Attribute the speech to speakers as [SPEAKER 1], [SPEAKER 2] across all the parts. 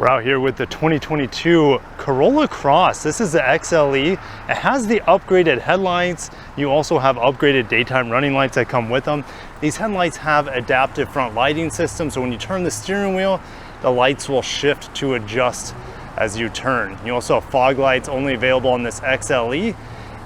[SPEAKER 1] We're out here with the 2022 Corolla Cross. This is the XLE. It has the upgraded headlights. You also have upgraded daytime running lights that come with them. These headlights have adaptive front lighting systems, so when you turn the steering wheel, the lights will shift to adjust as you turn. You also have fog lights only available on this XLE.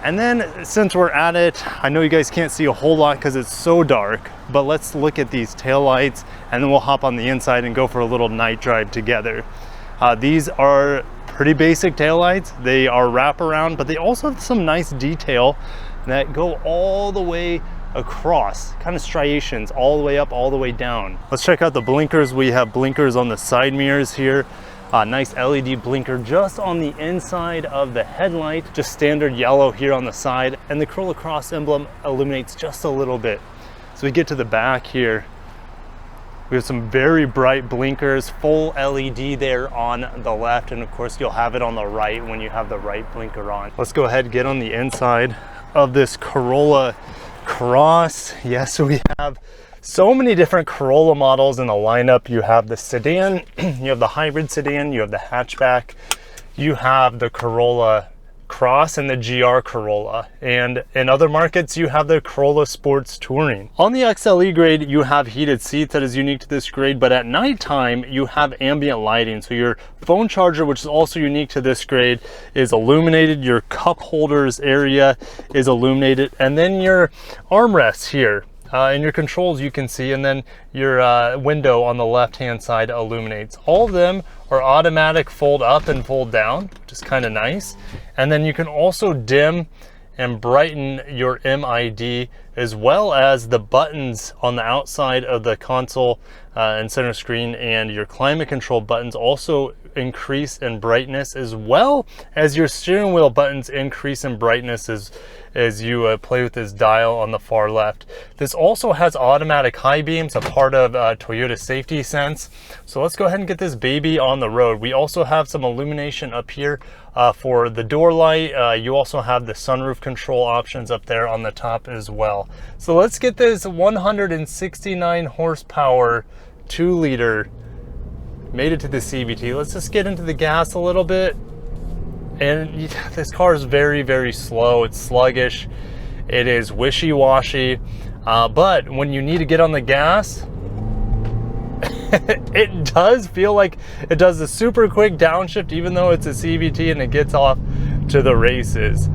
[SPEAKER 1] And then since we're at it, I know you guys can't see a whole lot because it's so dark, but let's look at these tail lights and then we'll hop on the inside and go for a little night drive together. These are pretty basic tail lights. They are wraparound, but they also have some nice detail that go all the way across, kind of striations all the way up, all the way down. Let's check out the blinkers. We have blinkers on the side mirrors here. Nice LED blinker just on the inside of the headlight, just standard yellow here on the side, and the Corolla Cross emblem illuminates just a little bit. So we get to the back here, we have some very bright blinkers, full LED there on the left, and of course you'll have it on the right when you have the right blinker on. Let's go ahead and get on the inside of this Corolla Cross. Yes, we have so many different Corolla models in the lineup. You have the sedan, you have the hybrid sedan, you have the hatchback, you have the Corolla Cross and the GR Corolla. And in other markets, you have the Corolla Sports Touring. On the XLE grade, you have heated seats that is unique to this grade, but at nighttime, you have ambient lighting. So your phone charger, which is also unique to this grade, is illuminated. Your cup holders area is illuminated. And then your armrests here. And your controls you can see, and then your window on the left hand side illuminates. All of them are automatic fold up and fold down, which is kind of nice. And then you can also dim and brighten your MID, as well as the buttons on the outside of the console and center screen, and your climate control buttons also increase in brightness, as well as your steering wheel buttons increase in brightness as you play with this dial on the far left. This also has automatic high beams, a part of Toyota Safety Sense. So let's go ahead and get this baby on the road. We also have some illumination up here for the door light. You also have the sunroof control options up there on the top as well. So let's get this 169 horsepower 2-liter, made it to the CVT. Let's just get into the gas a little bit. And this car is very, very slow. It's sluggish. It is wishy-washy. But when you need to get on the gas, it does feel like it does a super quick downshift, even though it's a CVT, and it gets off to the races.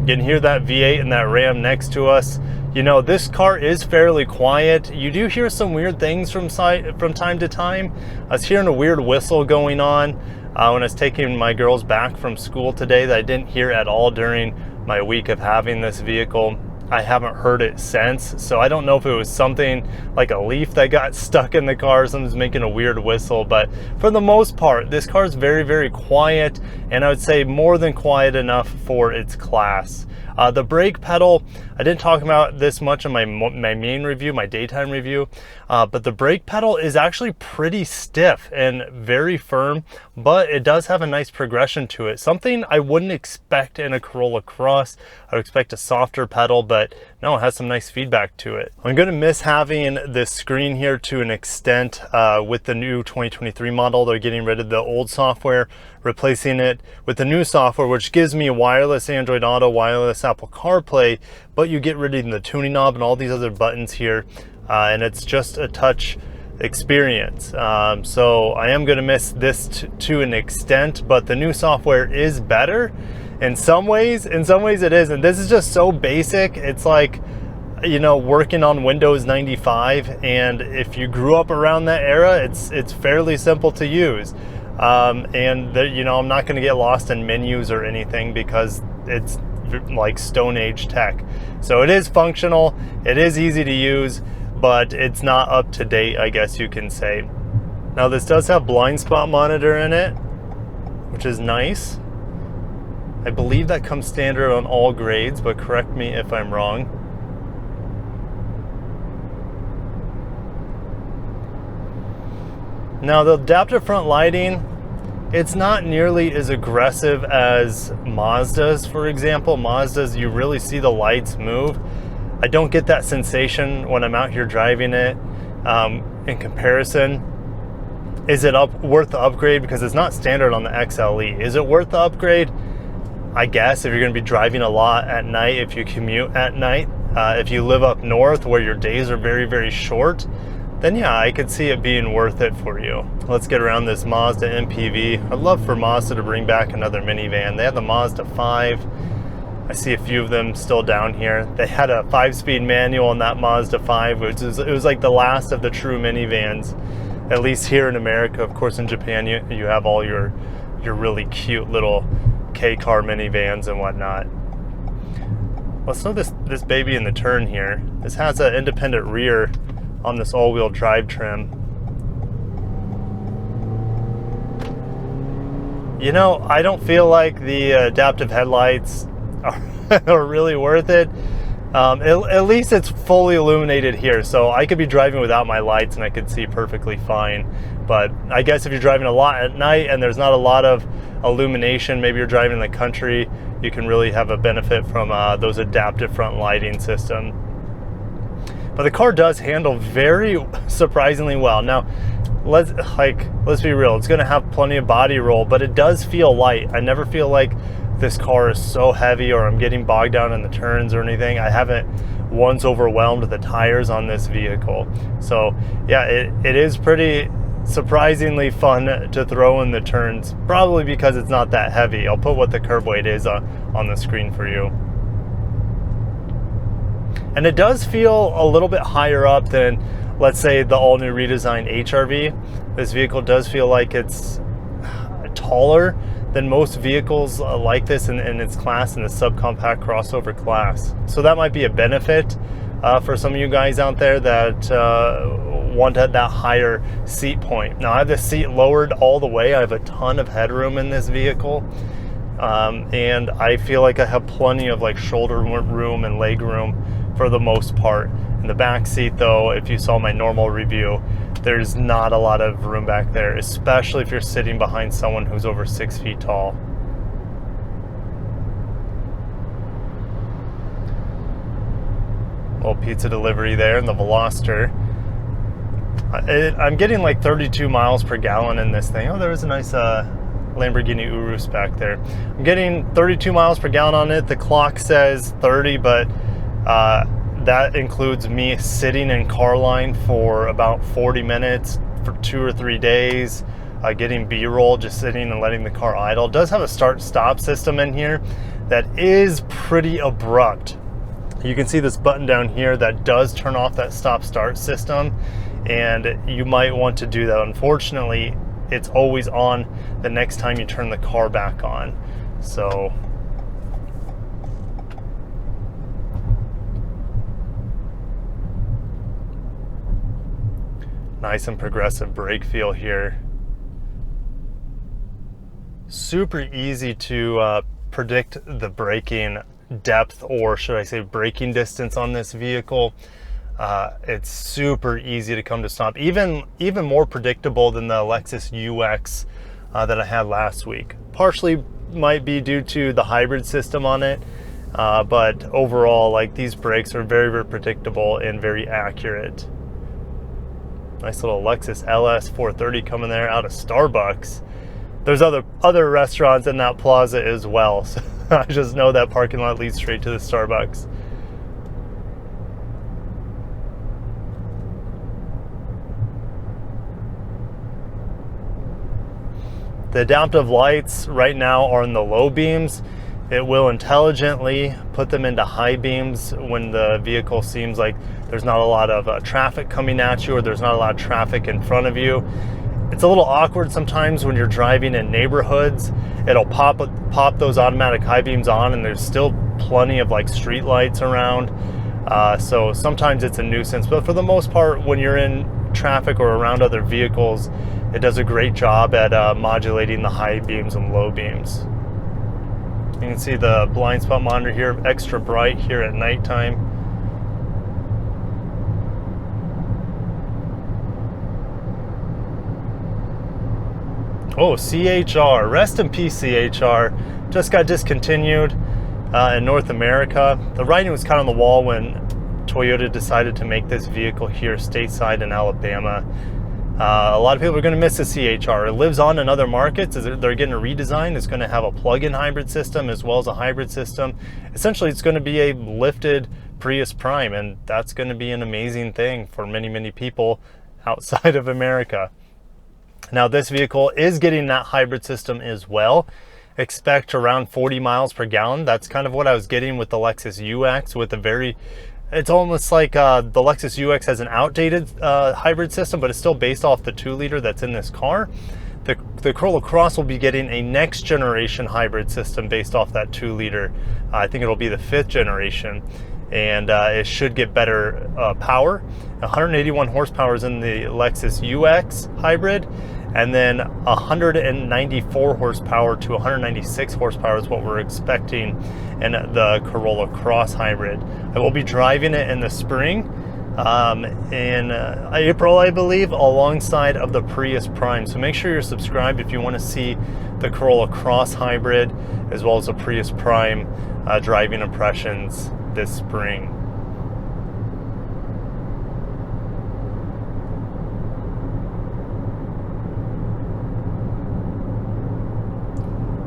[SPEAKER 1] You can hear that V8 and that Ram next to us. You know, this car is fairly quiet. You do hear some weird things from time to time. I was hearing a weird whistle going on when I was taking my girls back from school today that I didn't hear at all during my week of having this vehicle. I haven't heard it since, so I don't know if it was something like a leaf that got stuck in the car, something's making a weird whistle, but for the most part, this car is very, very quiet, and I would say more than quiet enough for its class. The brake pedal, I didn't talk about this much in my main review, my daytime review, but the brake pedal is actually pretty stiff and very firm, but it does have a nice progression to it. Something I wouldn't expect in a Corolla Cross. I would expect a softer pedal, but no, it has some nice feedback to it. I'm gonna miss having this screen here to an extent with the new 2023 model. They're getting rid of the old software, replacing it with the new software, which gives me wireless Android Auto, wireless Apple CarPlay, but you get rid of the tuning knob and all these other buttons here, and it's just a touch experience. So I am gonna miss this to an extent, but the new software is better in some ways. In some ways it isn't. This is just so basic. It's like, you know, working on Windows 95, and if you grew up around that era, it's fairly simple to use. And you know, I'm not going to get lost in menus or anything because it's like Stone Age tech. So it is functional, it is easy to use, but it's not up to date, I guess you can say. Now this does have blind spot monitor in it, which is nice. I believe that comes standard on all grades, but correct me if I'm wrong. Now the adaptive front lighting, it's not nearly as aggressive as Mazda's, for example. Mazda's, you really see the lights move. I don't get that sensation when I'm out here driving it in comparison. Is it worth the upgrade? Because it's not standard on the XLE. Is it worth the upgrade? I guess if you're going to be driving a lot at night, if you commute at night, if you live up north where your days are very, very short, then yeah, I could see it being worth it for you. Let's get around this Mazda MPV. I'd love for Mazda to bring back another minivan. They have the Mazda 5. I see a few of them still down here. They had a 5-speed manual on that Mazda 5, which is, it was like the last of the true minivans, at least here in America. Of course, in Japan, you have all your really cute little K-car minivans and whatnot. Let's throw this baby in the turn here. This has an independent rear on this all-wheel drive trim. You know, I don't feel like the adaptive headlights are really worth it. At least it's fully illuminated here, so I could be driving without my lights and I could see perfectly fine. But I guess if you're driving a lot at night and there's not a lot of illumination, maybe you're driving in the country, you can really have a benefit from those adaptive front lighting system. But the car does handle very surprisingly well. Now, let's be real, it's going to have plenty of body roll, but it does feel light. I never feel like this car is so heavy or I'm getting bogged down in the turns or anything. I haven't once overwhelmed the tires on this vehicle. So yeah, it is pretty surprisingly fun to throw in the turns, probably because it's not that heavy. I'll put what the curb weight is on the screen for you. And it does feel a little bit higher up than, let's say, the all-new redesigned HR-V. This vehicle does feel like it's taller than most vehicles like this in its class, in the subcompact crossover class. So that might be a benefit for some of you guys out there that want that higher seat point. Now I have the seat lowered all the way. I have a ton of headroom in this vehicle. And I feel like I have plenty of like shoulder room and leg room for the most part. In the back seat though, if you saw my normal review, there's not a lot of room back there, especially if you're sitting behind someone who's over 6 feet tall. Little pizza delivery there in the Veloster. I'm getting like 32 miles per gallon in this thing. Oh, there was a nice Lamborghini Urus back there. I'm getting 32 miles per gallon on it. The clock says 30, but that includes me sitting in car line for about 40 minutes for 2 or 3 days, getting B-roll, just sitting and letting the car idle. It does have a start-stop system in here that is pretty abrupt. You can see this button down here that does turn off that stop-start system, and you might want to do that. Unfortunately, it's always on the next time you turn the car back on. So nice and progressive brake feel here. Super easy to predict the braking depth, or should I say braking distance, on this vehicle. It's super easy to come to stop, even more predictable than the Lexus UX that I had last week. Partially might be due to the hybrid system on it, but overall, like, these brakes are very, very predictable and very accurate. Nice little Lexus LS 430 coming there out of Starbucks. There's other restaurants in that plaza as well, so I just know that parking lot leads straight to the Starbucks. The adaptive lights right now are in the low beams. It will intelligently put them into high beams when the vehicle seems like there's not a lot of traffic coming at you, or there's not a lot of traffic in front of you. It's a little awkward sometimes when you're driving in neighborhoods. It'll pop those automatic high beams on, and there's still plenty of like street lights around. So sometimes it's a nuisance, but for the most part, when you're in traffic or around other vehicles, it does a great job at modulating the high beams and low beams. You can see the blind spot monitor here, extra bright here at nighttime. Oh, CHR, rest in peace CHR, just got discontinued in North America. The writing was kind of on the wall when Toyota decided to make this vehicle here stateside in Alabama. A lot of people are going to miss the CHR. It lives on in other markets. They're getting a redesign. It's going to have a plug-in hybrid system as well as a hybrid system. Essentially, it's going to be a lifted Prius Prime, and that's going to be an amazing thing for many, many people outside of America. Now, this vehicle is getting that hybrid system as well. Expect around 40 miles per gallon. That's kind of what I was getting with the Lexus UX with a very... It's almost like the Lexus UX has an outdated hybrid system, but it's still based off the 2-liter that's in this car. The Corolla Cross will be getting a next generation hybrid system based off that 2-liter. I think it'll be the 5th generation, and it should get better power. 181 horsepower is in the Lexus UX hybrid, and then 194 horsepower to 196 horsepower is what we're expecting in the Corolla Cross hybrid. I will be driving it in the spring, in April, I believe, alongside of the Prius Prime. So make sure you're subscribed if you want to see the Corolla Cross hybrid as well as the Prius Prime driving impressions this spring.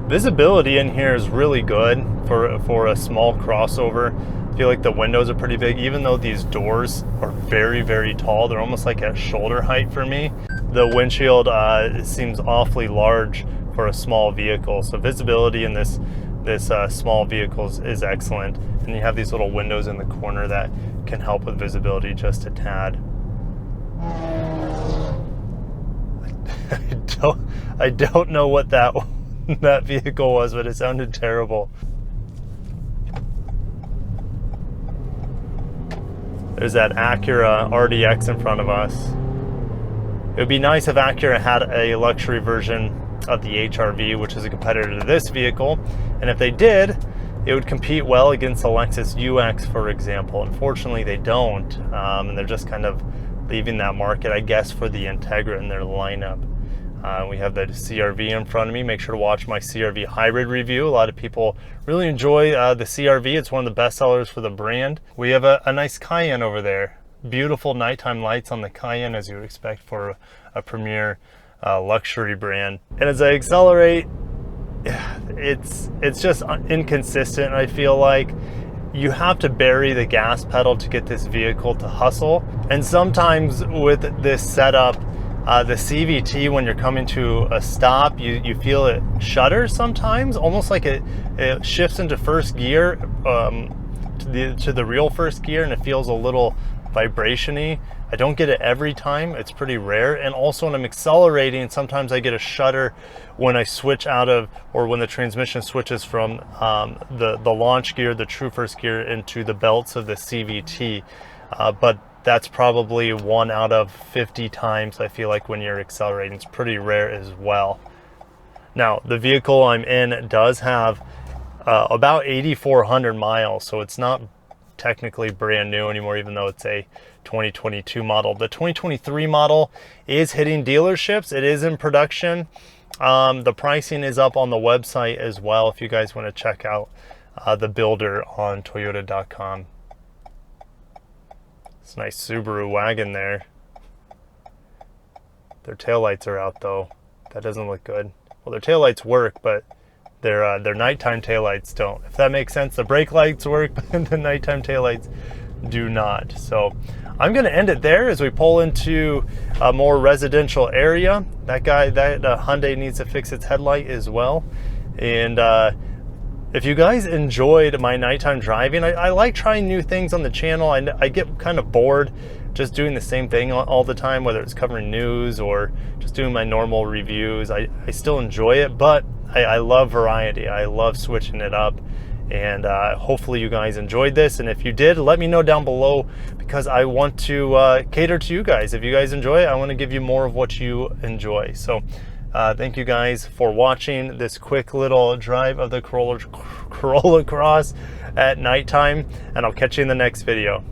[SPEAKER 1] Visibility in here is really good for a small crossover. I feel like the windows are pretty big, even though these doors are very, very tall. They're almost like at shoulder height for me. The windshield seems awfully large for a small vehicle. So visibility in this small vehicles is excellent. And you have these little windows in the corner that can help with visibility just a tad. I don't know what that vehicle was, but it sounded terrible. There's that Acura RDX in front of us. It would be nice if Acura had a luxury version of the HR-V, which is a competitor to this vehicle. And if they did, it would compete well against the Lexus UX, for example. Unfortunately, they don't. And they're just kind of leaving that market, I guess, for the Integra in their lineup. We have the CR-V in front of me. Make sure to watch my CR-V hybrid review. A lot of people really enjoy the CR-V. It's one of the best sellers for the brand. We have a nice Cayenne over there. Beautiful nighttime lights on the Cayenne, as you would expect for a premier luxury brand. And as I accelerate, it's just inconsistent. I feel like you have to bury the gas pedal to get this vehicle to hustle. And sometimes with this setup, the CVT, when you're coming to a stop, you feel it shudder sometimes, almost like it shifts into first gear, to the real first gear, and it feels a little vibration-y. I don't get it every time. It's pretty rare. And also when I'm accelerating, sometimes I get a shudder when I switch out of, or when the transmission switches from the launch gear, the true first gear, into the belts of the CVT. But that's probably 1 out of 50 times, I feel like, when you're accelerating. It's pretty rare as well. Now, the vehicle I'm in does have about 8,400 miles, so it's not technically brand new anymore, even though it's a 2022 model. The 2023 model is hitting dealerships. It is in production. The pricing is up on the website as well if you guys want to check out the builder on Toyota.com. It's a nice Subaru wagon there. Their taillights are out though. That doesn't look good. Well, their taillights work, but their nighttime taillights don't. If that makes sense, the brake lights work, but the nighttime taillights do not. So I'm going to end it there as we pull into a more residential area. That Hyundai needs to fix its headlight as well. And if you guys enjoyed my nighttime driving, I like trying new things on the channel. I get kind of bored just doing the same thing all the time, whether it's covering news or just doing my normal reviews. I still enjoy it, but I love variety. I love switching it up. And hopefully you guys enjoyed this. And if you did, let me know down below, because I want to cater to you guys. If you guys enjoy it, I want to give you more of what you enjoy. So thank you guys for watching this quick little drive of the Corolla Cross at nighttime, and I'll catch you in the next video.